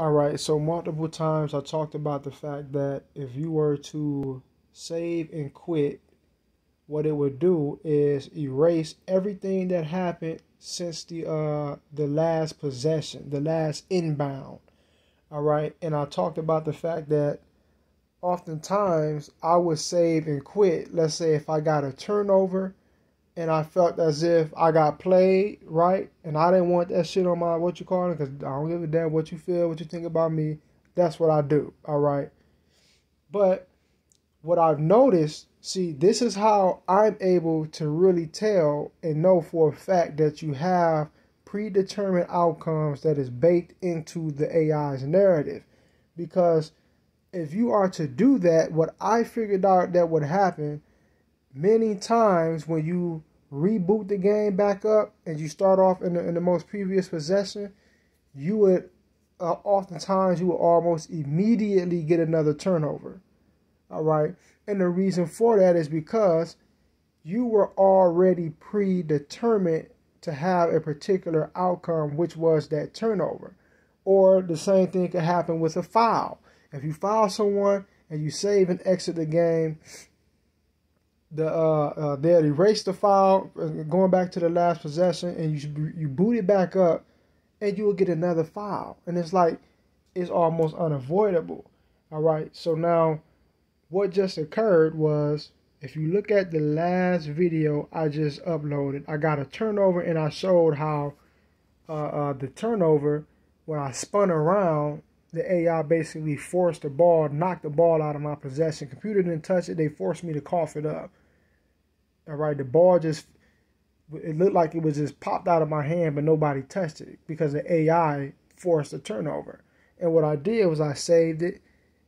All right, so multiple times I talked about the fact that if you were to save and quit, what it would do is erase everything that happened since the last possession, the last inbound. All right, and I talked about the fact that oftentimes I would save and quit. Let's say if I got a turnover and I felt as if I got played, right? And I didn't want that shit on my, what you call it, because I don't give a damn what you feel, what you think about me. That's what I do, all right? But what I've noticed, see, this is how I'm able to really tell and know for a fact that you have predetermined outcomes that is baked into the AI's narrative. Because if you are to do that, what I figured out that would happen many times when you reboot the game back up and you start off in the most previous possession, you would oftentimes you will almost immediately get another turnover. All right. And the reason for that is because you were already predetermined to have a particular outcome, which was that turnover. Or the same thing could happen with a foul. If you foul someone and you save and exit the game, they'll erase the foul, going back to the last possession, and you boot it back up, and you will get another foul. And it's like, it's almost unavoidable. All right. So now, what just occurred was, if you look at the last video I just uploaded, I got a turnover, and I showed how the turnover, when I spun around, the AI basically forced the ball, knocked the ball out of my possession. Computer didn't touch it. They forced me to cough it up. All right, the ball just, it looked like it was just popped out of my hand, but nobody touched it because the AI forced a turnover. And what I did was I saved it,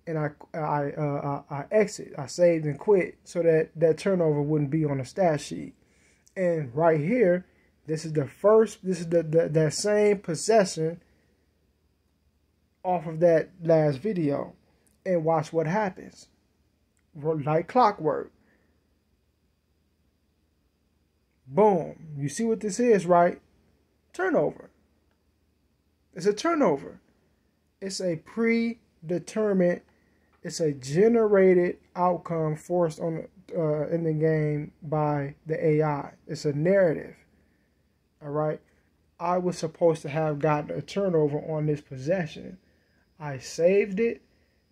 and I exit. I saved and quit so that that turnover wouldn't be on the stat sheet. And right here, this is that same possession off of that last video. And watch what happens. Like clockwork. Boom. You see what this is, right? Turnover. It's a turnover. It's a predetermined, it's a generated outcome forced on in the game by the AI. It's a narrative. All right. I was supposed to have gotten a turnover on this possession. I saved it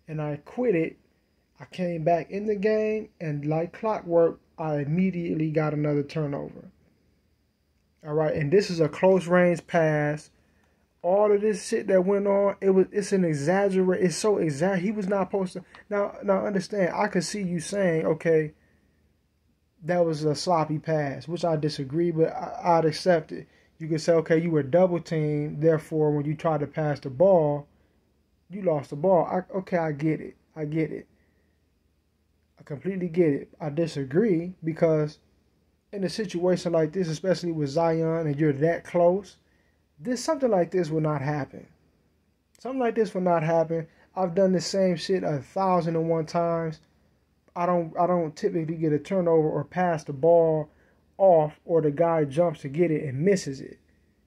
and I quit it. I came back in the game, and like clockwork, I immediately got another turnover. All right, and this is a close range pass. All of this shit that went on, it's an exaggerate. It's so he was not supposed to. Now understand. I could see you saying, okay, that was a sloppy pass, which I disagree, but I'd accept it. You could say, okay, you were double teamed. Therefore, when you tried to pass the ball, you lost the ball. I get it. I get it. I completely get it. I disagree because in a situation like this, especially with Zion, and you're that close, something like this will not happen. Something like this will not happen. I've done the same shit 1,001 times. I don't typically get a turnover or pass the ball off, or the guy jumps to get it and misses it.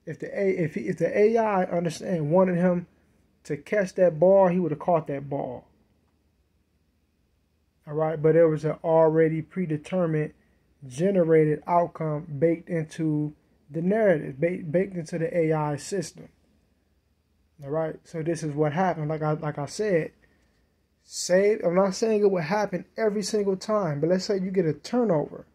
If the AI wanted him to catch that ball, he would have caught that ball. All right, but there was an already predetermined, generated outcome baked into the narrative, baked into the AI system. All right, so this is what happened. Like I said, I'm not saying it would happen every single time, but let's say you get a turnover.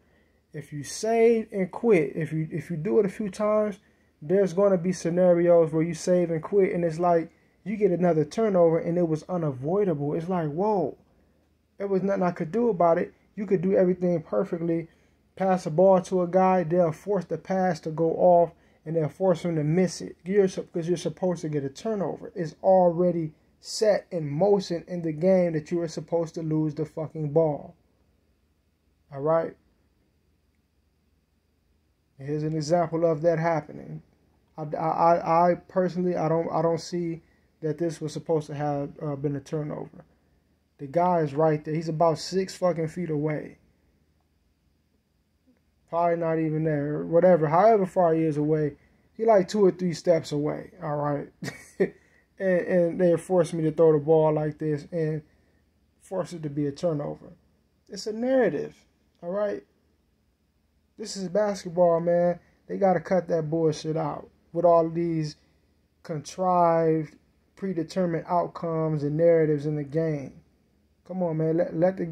If you save and quit, if you do it a few times, there's going to be scenarios where you save and quit, and it's like you get another turnover, and it was unavoidable. It's like, whoa. There was nothing I could do about it. You could do everything perfectly. Pass a ball to a guy, they'll force the pass to go off, and they'll force him to miss it. Because you're supposed to get a turnover. It's already set in motion in the game that you are supposed to lose the fucking ball. All right? Here's an example of that happening. I personally, I don't see that this was supposed to have been a turnover. The guy is right there. He's about 6 fucking feet away. Probably not even there. Whatever. However far he is away. He like 2 or 3 steps away. All right. and they force me to throw the ball like this and force it to be a turnover. It's a narrative, all right? This is basketball, man. They got to cut that bullshit out with all these contrived, predetermined outcomes and narratives in the game. Come on, man. Let the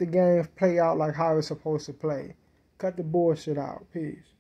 game play out like how it's supposed to play. Cut the bullshit out. Peace.